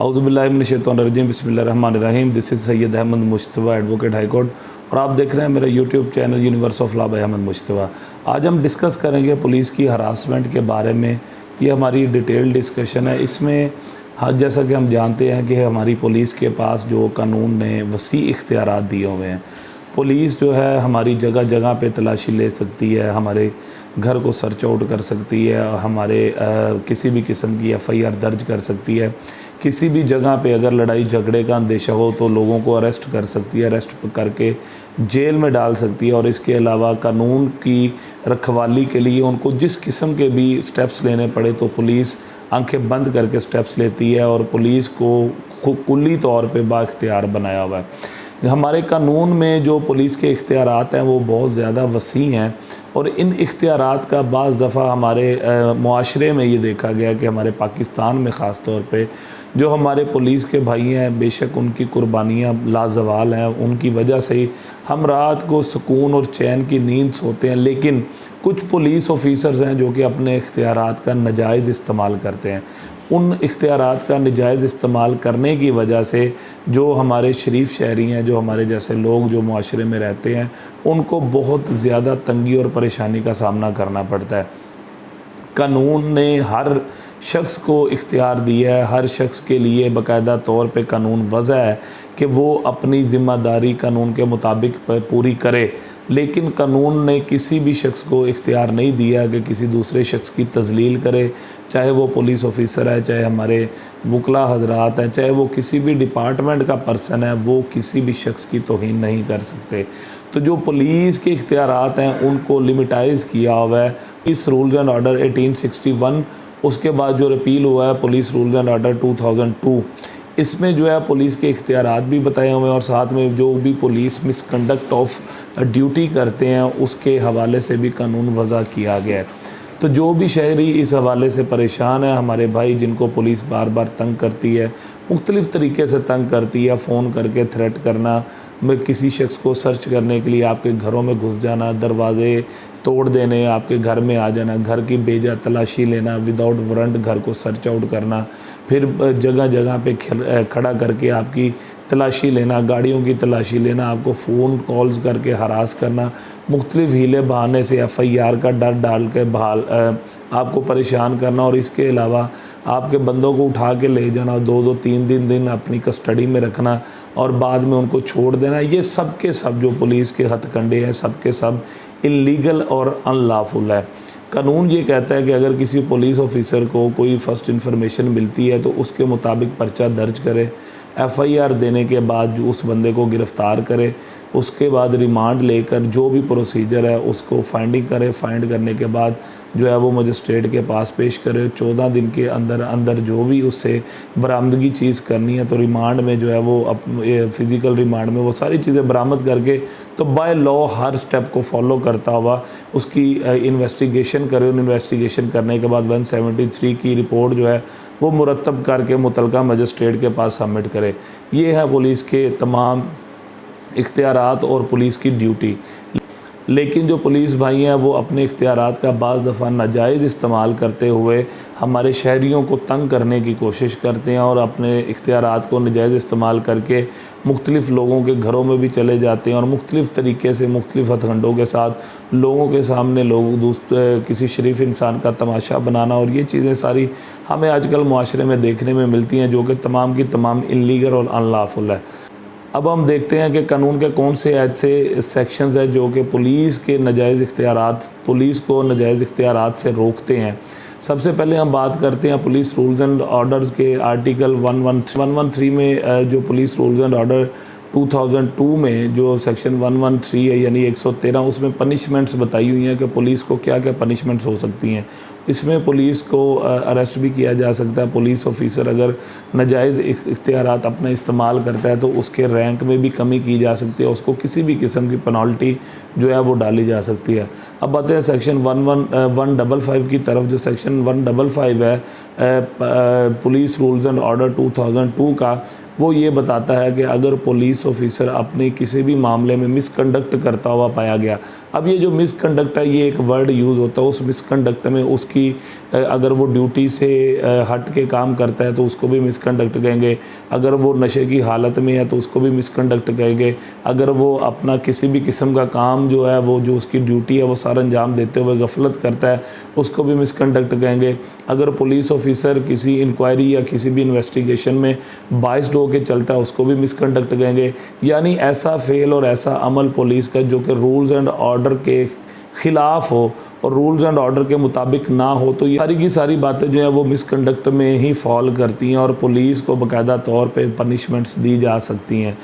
औज़ुबिल्लाहिमिनश्शैतानिर्रजीम बिस्मिल्लाहिर्रहमानिर्रहीम। This is Syed Ahmad Mushtaba, advocate high court, और आप देख रहे हैं मेरा YouTube channel universe of law by Ahmad Mushtaba. आज हम डिस्कस करेंगे पुलिस की हरासमेंट के बारे में। ये हमारी डिटेल डिस्कशन है। इसमें जैसा कि हम जानते हैं कि हमारी पुलिस के पास जो कानून ने वसी इख्तियारात दिए हुए हैं। पुलिस जो है हमारी जगह जगह पे तलाशी ले सकती है, हमारे घर को सर्च आउट कर सकती है, हमारे किसी भी किस्म की FIR दर्ज कर सकती है। किसी भी जगह पे अगर लड़ाई झगड़े का अंदेशा हो तो लोगों को अरेस्ट कर सकती है, अरेस्ट करके जेल में डाल सकती है। और इसके अलावा कानून की रखवाली के लिए उनको जिस किस्म के भी स्टेप्स लेने पड़े तो पुलिस आंखें बंद करके स्टेप्स लेती है और पुलिस को कुल्ली तौर पे बाइख्तियार बनाया हुआ है। हमारे कानून में जो पुलिस के इख्तियारात हैं वो बहुत ज़्यादा वसी हैं, और इन इख्तियारात का बाज़ दफ़ा हमारे मुआशरे में ये देखा गया कि हमारे पाकिस्तान में ख़ास तौर पे जो हमारे पुलिस के भाई हैं, बेशक उनकी कुर्बानियाँ लाजवाल हैं, उनकी वजह से ही हम रात को सुकून और चैन की नींद सोते हैं। लेकिन कुछ पुलिस ऑफिसर्स हैं जो कि अपने इख्तियारात का नाजायज़ इस्तेमाल करते हैं। उन इख्तियारात का नाजायज़ इस्तेमाल करने की वजह से जो हमारे शरीफ शहरी हैं, जो हमारे जैसे लोग जो मुआशरे में रहते हैं, उनको बहुत ज़्यादा तंगी और परेशानी का सामना करना पड़ता है। कानून ने हर शख्स को इख्तियार दिया है, हर शख्स के लिए बाकायदा तौर पे कानून वज़ा है कि वो अपनी ज़िम्मेदारी कानून के मुताबिक पूरी करे। लेकिन कानून ने किसी भी शख्स को इख्तियार नहीं दिया कि किसी दूसरे शख्स की तज़लील करे, चाहे वो पुलिस ऑफिसर है, चाहे हमारे वकला हजरात हैं, चाहे वो किसी भी डिपार्टमेंट का पर्सन है, वो किसी भी शख्स की तौहीन नहीं कर सकते। तो जो पुलिस के इख्तियारात हैं उनको लिमिटाइज़ किया हुआ है इस रूल्स एंड ऑर्डर 1861। उसके बाद जो रिपील हुआ है पुलिस रूल्स एंड ऑर्डर 2002, इसमें जो है पुलिस के इख्तियारात भी बताए हुए हैं, और साथ में जो भी पुलिस मिसकंडक्ट ऑफ ड्यूटी करते हैं उसके हवाले से भी कानून वज़ा किया गया है। तो जो भी शहरी इस हवाले से परेशान है, हमारे भाई जिनको पुलिस बार बार तंग करती है, मुख्तलिफ़ तरीके से तंग करती है, फ़ोन करके थ्रेट करना, किसी शख्स को सर्च करने के लिए आपके घरों में घुस जाना, दरवाज़े तोड़ देने, आपके घर में आ जाना, घर की बेजा तलाशी लेना, विदाउट वारंट घर को सर्च आउट करना, फिर जगह जगह पे खड़ा करके आपकी तलाशी लेना, गाड़ियों की तलाशी लेना, आपको फ़ोन कॉल्स करके हरास करना, मुख्तलिफ़ हीले बहाने से FIR का डर डाल के आपको परेशान करना, और इसके अलावा आपके बंदों को उठा के ले जाना, 2-2 3 दिन अपनी कस्टडी में रखना और बाद में उनको छोड़ देना। ये सब के सब जो पुलिस के हथकंडे हैं, सब के सब इल्लीगल और अनलॉफुल है। कानून ये कहता है कि अगर किसी पुलिस ऑफिसर को कोई फ़र्स्ट इन्फॉर्मेशन मिलती है तो उसके मुताबिक पर्चा दर्ज करे, FIR देने के बाद जो उस बंदे को गिरफ़्तार करे, उसके बाद रिमांड लेकर जो भी प्रोसीजर है उसको फाइंडिंग करे, फाइंड करने के बाद जो है वो मजिस्ट्रेट के पास पेश करे। 14 दिन के अंदर अंदर जो भी उससे बरामदगी चीज़ करनी है तो रिमांड में जो है वो फ़िज़िकल रिमांड में वो सारी चीज़ें बरामद करके तो बाय लॉ हर स्टेप को फॉलो करता हुआ उसकी इन्वेस्टिगेशन करे। इन्वेस्टिगेशन करने के बाद 173 की रिपोर्ट जो है वो मुरतब करके मुतलका मजिस्ट्रेट के पास सबमिट करे। ये है पुलिस के तमाम इख्तियारात और पुलिस की ड्यूटी। लेकिन जो पुलिस भाई हैं वो अपने इख्तियारात का बाज़ दफ़ा नाजायज़ इस्तेमाल करते हुए हमारे शहरियों को तंग करने की कोशिश करते हैं, और अपने इख्तियारात को नाजायज़ इस्तेमाल करके मुख्तलिफ़ लोगों के घरों में भी चले जाते हैं, और मुख्तलिफ़ तरीके से मुख्तलिफ़ हथकंडों के साथ लोगों के सामने किसी शरीफ इंसान का तमाशा बनाना, और ये चीज़ें सारी हमें आजकल मुआशरे में देखने में मिलती हैं जो कि तमाम की तमाम इल्लीगल और अनलॉफुल है। अब हम देखते हैं कि कानून के कौन से ऐसे सेक्शंस हैं जो कि पुलिस के नाजायज़ इख्तियारात, पुलिस को नाजायज़ इख्तियारात से रोकते हैं। सबसे पहले हम बात करते हैं पुलिस रूल्स एंड ऑर्डर्स के आर्टिकल 113 में। जो पुलिस रूल्स एंड ऑर्डर 2002 में जो सेक्शन 113 है यानी 113, उसमें पनिशमेंट्स बताई हुई हैं कि पुलिस को क्या क्या पनिशमेंट्स हो सकती हैं। इसमें पुलिस को अरेस्ट भी किया जा सकता है। पुलिस ऑफिसर अगर नाजायज़ इख्तियारात अपना इस्तेमाल करता है तो उसके रैंक में भी कमी की जा सकती है, उसको किसी भी किस्म की पेनल्टी जो है वो डाली जा सकती है। अब आते हैं सेक्शन 155 की तरफ। जो सेक्शन 155 है पुलिस रूल्स एंड ऑर्डर 2002 का, वो ये बताता है कि अगर पुलिस ऑफिसर अपने किसी भी मामले में मिसकंडक्ट करता हुआ पाया गया। अब ये जो मिसकंडक्ट है ये एक वर्ड यूज़ होता है, उस मिसकंडक्ट में उसकी उसकी अगर वो ड्यूटी से हट के काम करता है तो उसको भी मिसकंडक्ट कहेंगे, अगर वो नशे की हालत में है तो उसको भी मिसकंडक्ट कहेंगे, अगर वो अपना किसी भी किस्म का काम जो है वो जो उसकी ड्यूटी है वो सारा अंजाम देते हुए गफलत करता है उसको भी मिसकंडक्ट कहेंगे, अगर पुलिस ऑफिसर किसी इंक्वायरी या किसी भी इन्वेस्टिगेशन में बाइस्ड होकर चलता है उसको भी मिसकंडक्ट कहेंगे। यानी ऐसा फेल और ऐसा अमल पुलिस का जो कि रूल्स एंड ऑर्डर के ख़िलाफ़ हो और रूल्स एंड ऑर्डर के मुताबिक ना हो, तो ये सारी की सारी बातें जो है वो मिसकंडक्ट में ही फॉल करती हैं और पुलिस को बाकायदा तौर पे पनिशमेंट्स दी जा सकती हैं।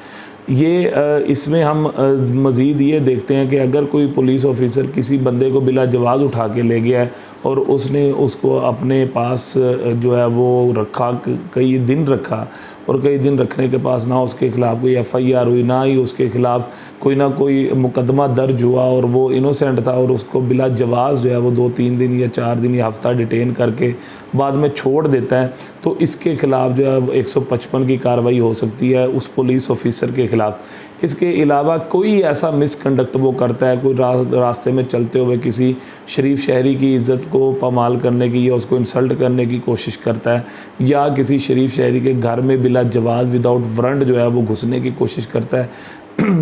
ये इसमें हम मज़ीद ये देखते हैं कि अगर कोई पुलिस ऑफिसर किसी बंदे को बिला जवाज़ उठा के ले गया है और उसने उसको अपने पास जो है वो रखा, कई दिन रखा, और कई दिन रखने के पास ना उसके ख़िलाफ़ कोई FIR हुई, ना ही उसके ख़िलाफ़ कोई ना कोई मुकदमा दर्ज हुआ और वो इनोसेंट था और उसको बिला जवाज़ जो है वो 2-3 दिन या 4 दिन या हफ़्ता डिटेन करके बाद में छोड़ देता है, तो इसके ख़िलाफ़ जो है 155 की कार्रवाई हो सकती है उस पुलिस ऑफिसर के ख़िलाफ़। इसके अलावा कोई ऐसा मिसकंडक्ट वो करता है, कोई रास्ते में चलते हुए किसी शरीफ शहरी की इज़्ज़त को पामाल करने की या उसको इंसल्ट करने की कोशिश करता है, या किसी शरीफ शहरी के घर में बिला जवाज़ विदाउट वारंट जो है वो घुसने की कोशिश करता है,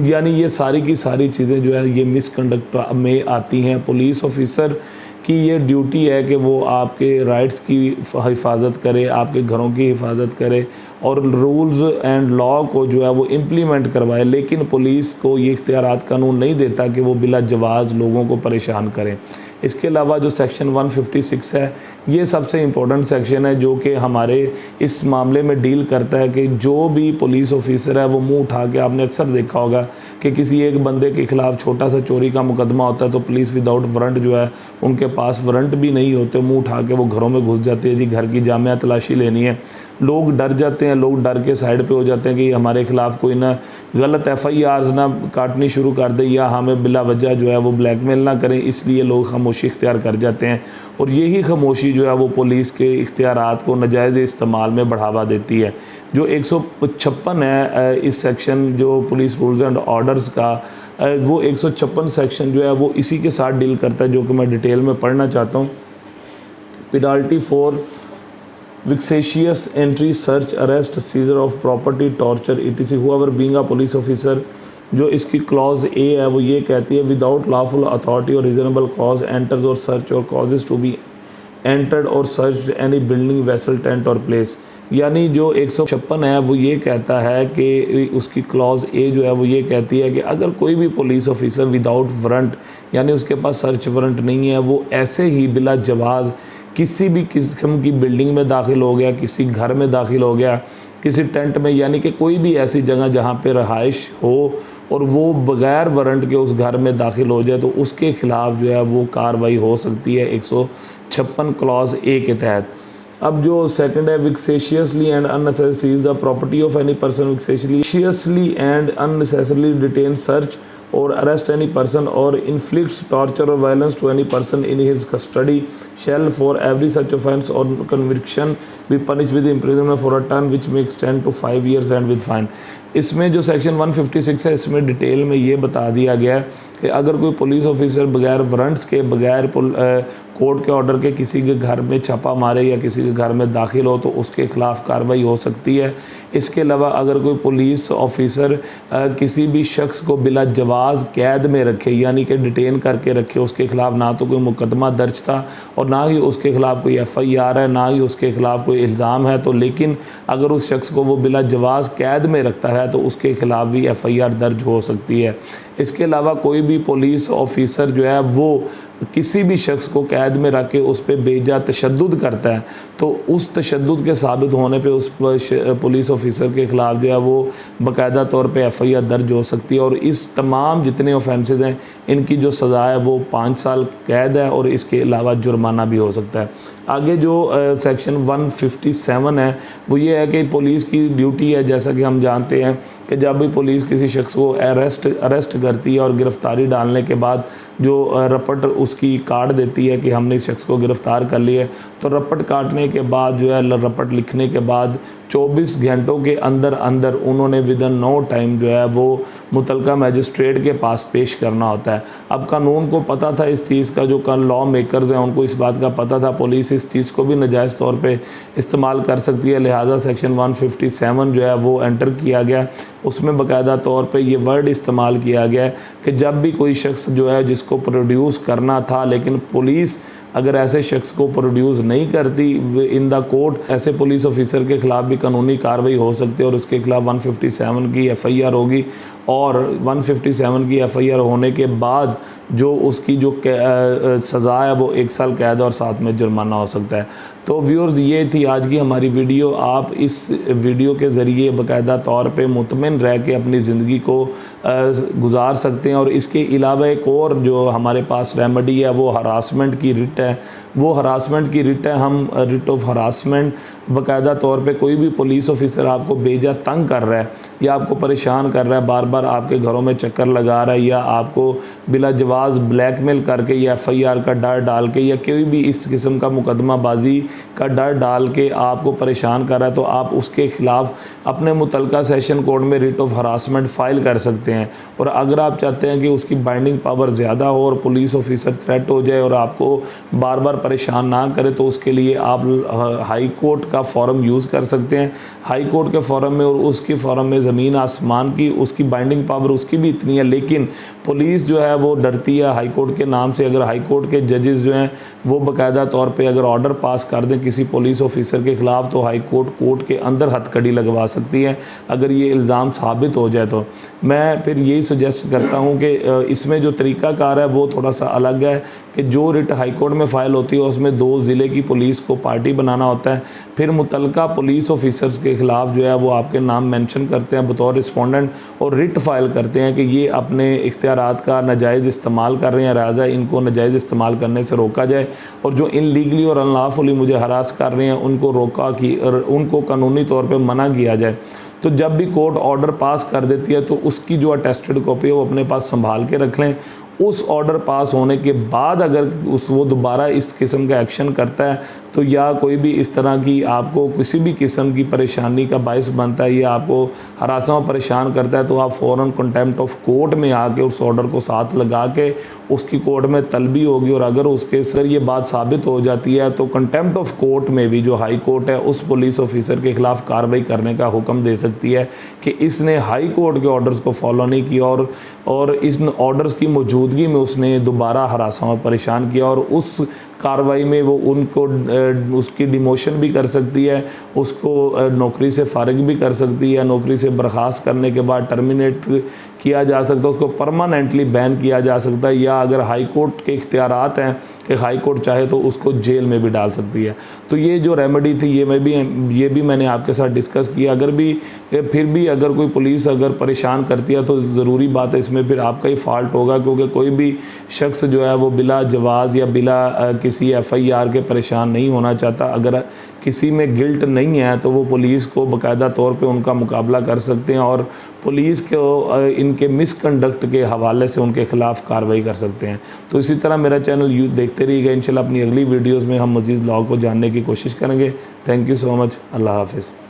यानी ये सारी की सारी चीज़ें जो है ये मिसकंडक्ट में आती हैं। पुलिस ऑफिसर की ये ड्यूटी है कि वो आपके राइट्स की हिफाजत करे, आपके घरों की हिफाजत करे और रूल्स एंड लॉ को जो है वो इम्प्लीमेंट करवाए, लेकिन पुलिस को ये इख्तियारात कानून नहीं देता कि वो बिला जवाज़ लोगों को परेशान करें। इसके अलावा जो सेक्शन 156 है ये सबसे इम्पोर्टेंट सेक्शन है जो कि हमारे इस मामले में डील करता है कि जो भी पुलिस ऑफिसर है वो मुंह उठा के, आपने अक्सर देखा होगा कि किसी एक बंदे के ख़िलाफ़ छोटा सा चोरी का मुकदमा होता है तो पुलिस विदाउट वारंट जो है, उनके पास वारंट भी नहीं होते, मुंह उठा के वो घरों में घुस जाती है, जी घर की जामिया तलाशी लेनी है। लोग डर जाते हैं, लोग डर के साइड पे हो जाते हैं कि हमारे ख़िलाफ़ कोई ना गलत FIRs ना काटनी शुरू कर दे या हमें बिला वजह जो है वो ब्लैकमेल ना करें, इसलिए लोग खामोशी इख्तियार कर जाते हैं और यही खामोशी जो है वो पुलिस के इख्तियारात को नाजायज़ इस्तेमाल में बढ़ावा देती है। जो 156 है इस सेक्शन जो पुलिस रूल्स एंड ऑर्डर्स का, वो 156 सेक्शन जो है वो इसी के साथ डील करता है जो कि मैं डिटेल में पढ़ना चाहता हूँ। Penalty for vexatious entry, search, arrest, seizure of property, torture, etc. whoever being a police officer, जो इसकी क्लॉज A है वो ये कहती है विदाउट लॉफुल अथॉरिटी और रीजनेबल कॉज एंटर्स और सर्च और कॉजेज टू बी एंटर्ड और search any building vessel tent और प्लेस। यानी जो 156 है वो ये कहता है कि उसकी क्लॉज A जो है वो ये कहती है कि अगर कोई भी पुलिस ऑफिसर विदाउट वारंट यानी उसके पास सर्च वारंट नहीं है, वो ऐसे ही बिला जवाज़ किसी भी किस्म की बिल्डिंग में दाखिल हो गया, किसी घर में दाखिल हो गया, किसी टेंट में, यानी कि कोई भी ऐसी जगह जहाँ पे रहाइश हो और वो बग़ैर वारंट के उस घर में दाखिल हो जाए तो उसके ख़िलाफ़ जो है वो कार्रवाई हो सकती है 156 क्लॉज A के तहत। अब जो सेकंड है vexatiously and unnecessary seize the property of any person, vexatiously and unnecessarily detain, search or arrest any person or inflicts torture or violence to any person in his custody shall for every such offence or conviction be punished with imprisonment for a term which may extend to 5 years and with fine। इसमें जो section 156 है इसमें detail में ये बता दिया गया है कि अगर कोई पुलिस ऑफिसर बगैर वारंट्स के, बगैर कोर्ट के ऑर्डर के किसी के घर में छापा मारे या किसी के घर में दाखिल हो तो उसके ख़िलाफ़ कार्रवाई हो सकती है। इसके अलावा अगर कोई पुलिस ऑफिसर किसी भी शख्स को बिला जवाज़ कैद में रखे यानी कि डिटेन करके रखे, उसके ख़िलाफ़ ना तो कोई मुकदमा दर्ज था और ना ही उसके ख़िलाफ़ कोई FIR है, ना ही उसके ख़िलाफ़ कोई इल्ज़ाम है, तो लेकिन अगर उस शख्स को वो बिला जवाज़ कैद में रखता है तो उसके ख़िलाफ़ भी FIR दर्ज हो सकती है। इसके अलावा कोई भी पुलिस ऑफिसर जो है वो किसी भी शख्स को कैद में रख के उस पर बेजा तशद्दुद करता है तो उस तशद्दुद के साबित होने पे उस पुलिस ऑफिसर के ख़िलाफ़ जो है वो बाकायदा तौर पे FIR दर्ज हो सकती है और इस तमाम जितने ऑफेंसेस हैं इनकी जो सज़ा है वो 5 साल कैद है और इसके अलावा जुर्माना भी हो सकता है। आगे जो सेक्शन 157 है वो ये है कि पुलिस की ड्यूटी है, जैसा कि हम जानते हैं कि जब भी पुलिस किसी शख्स को अरेस्ट करती है और गिरफ़्तारी डालने के बाद जो रपट उसकी काट देती है कि हमने इस शख्स को गिरफ़्तार कर लिया है, तो रपट काटने के बाद जो है रपट लिखने के बाद 24 घंटों के अंदर अंदर उन्होंने विदिन नो टाइम जो है वो मुतलका मैजिस्ट्रेट के पास पेश करना होता है। अब कानून को पता था इस चीज़ का, जो लॉ मेकर्स हैं उनको इस बात का पता था पुलिस इस चीज़ को भी नाजायज़ तौर पे इस्तेमाल कर सकती है, लिहाजा सेक्शन 157 जो है वो एंटर किया गया। उसमें बाकायदा तौर पे ये वर्ड इस्तेमाल किया गया है कि जब भी कोई शख्स जो है जिसको प्रोड्यूस करना था, लेकिन पुलिस अगर ऐसे शख्स को प्रोड्यूस नहीं करती इन द कोर्ट, ऐसे पुलिस ऑफिसर के ख़िलाफ़ भी कानूनी कार्रवाई हो सकती है और उसके ख़िलाफ़ 157 की FIR होगी। और 157 की FIR होने के बाद जो उसकी जो सज़ा है वो 1 साल कैद और साथ में जुर्माना हो सकता है। तो व्यूअर्स, ये थी आज की हमारी वीडियो। आप इस वीडियो के ज़रिए बाकायदा तौर पे मुतमिन रह के अपनी ज़िंदगी को गुजार सकते हैं। और इसके अलावा एक और जो हमारे पास रेमेडी है वो हरासमेंट की रिट है। वो हरासमेंट की रिट है, हम रिट ऑफ हरासमेंट बाकायदा तौर पे कोई भी पुलिस ऑफिसर आपको बेजा तंग कर रहा है या आपको परेशान कर रहा है, बार बार आपके घरों में चक्कर लगा रहा है या आपको बिला जवाज़ ब्लैकमेल करके या FIR का डर डाल के या कोई भी इस किस्म का मुकदमाबाजी का डर डाल के आपको परेशान कर रहा है, तो आप उसके ख़िलाफ़ अपने मुतलका सेशन कोर्ट में रिट ऑफ हरासमेंट फ़ाइल कर सकते हैं। और अगर आप चाहते हैं कि उसकी बाइंडिंग पावर ज़्यादा हो और पुलिस ऑफिसर थ्रेट हो जाए और आपको बार बार परेशान ना करे, तो उसके लिए आप हाई कोर्ट का फॉरम यूज़ कर सकते हैं। हाई कोर्ट के फॉरम में और उसकी फॉरम में ज़मीन आसमान की उसकी बाइंडिंग पावर उसकी भी इतनी है, लेकिन पुलिस जो है वो डरती है हाई कोर्ट के नाम से। अगर हाई कोर्ट के जजेस जो हैं वो बाकायदा तौर पे अगर ऑर्डर पास कर दें किसी पुलिस ऑफिसर के ख़िलाफ़, तो हाई कोर्ट के अंदर हथकड़ी लगवा सकती है अगर ये इल्ज़ाम साबित हो जाए। तो मैं फिर यही सजेस्ट करता हूँ कि इसमें जो तरीक़ाकार है वो थोड़ा सा अलग है कि जो रिट हाई कोर्ट में फ़ाइल होती है उसमें 2 ज़िले की पुलिस को पार्टी बनाना होता है, फिर मुतलका पुलिस ऑफिसर्स के ख़िलाफ़ जो है वो आपके नाम मेंशन करते हैं बतौर रिस्पोंडेंट और रिट फ़ाइल करते हैं कि ये अपने इख्तियारात का नाजायज़ इस्तेमाल कर रहे हैं, लिहाजा इनको नाजायज़ इस्तेमाल करने से रोका जाए। और जो इनलीगली और अनलॉफुली मुझे हरास कर रहे हैं उनको रोका कि और उनको कानूनी तौर पर मना किया जाए। तो जब भी कोर्ट ऑर्डर पास कर देती है तो उसकी जो अटेस्टेड कॉपी है वो अपने पास संभाल के रख लें। उस ऑर्डर पास होने के बाद अगर वो दोबारा इस किस्म का एक्शन करता है तो या कोई भी इस तरह की आपको किसी भी किस्म की परेशानी का बायस बनता है या आपको हरासा परेशान करता है, तो आप फ़ौरन कंटेम्प्ट ऑफ कोर्ट में आके उस ऑर्डर को साथ लगा के उसकी कोर्ट में तलबी होगी। और अगर उसके सर ये बात साबित हो जाती है तो कंटेम्प्ट ऑफ कोर्ट में भी जो हाई कोर्ट है उस पुलिस ऑफिसर के ख़िलाफ़ कार्रवाई करने का हुक्म दे सकती है कि इसने हाई कोर्ट के ऑर्डर्स को फॉलो नहीं किया और इन ऑर्डर्स की मौजूदगी में उसने दोबारा हरासा परेशान किया, और उस कार्रवाई में वो उनको उसकी डिमोशन भी कर सकती है, उसको नौकरी से फारिग भी कर सकती है, नौकरी से बर्खास्त करने के बाद टर्मिनेट किया जा सकता है, उसको परमानेंटली बैन किया जा सकता है, या अगर हाई कोर्ट के इख्तियारात हैं कि हाई कोर्ट चाहे तो उसको जेल में भी डाल सकती है। तो ये जो रेमेडी थी ये भी मैंने आपके साथ डिस्कस किया। अगर भी फिर भी अगर कोई पुलिस अगर परेशान करती है तो ज़रूरी बात है इसमें फिर आपका ही फॉल्ट होगा, क्योंकि कोई भी शख्स जो है वो बिला जवाज़ या बिला किसी FIR के परेशान नहीं होना चाहता। अगर किसी में गिल्ट नहीं है तो वो पुलिस को बाकायदा तौर पे उनका मुकाबला कर सकते हैं और पुलिस को इनके मिसकंडक्ट के हवाले से उनके ख़िलाफ़ कार्रवाई कर सकते हैं। तो इसी तरह मेरा चैनल देखते रहिएगा। इंशाल्लाह अपनी अगली वीडियोज़ में हम मज़ीद लॉ को जानने की कोशिश करेंगे। Thank you so much. अल्लाह हाफ़िज़।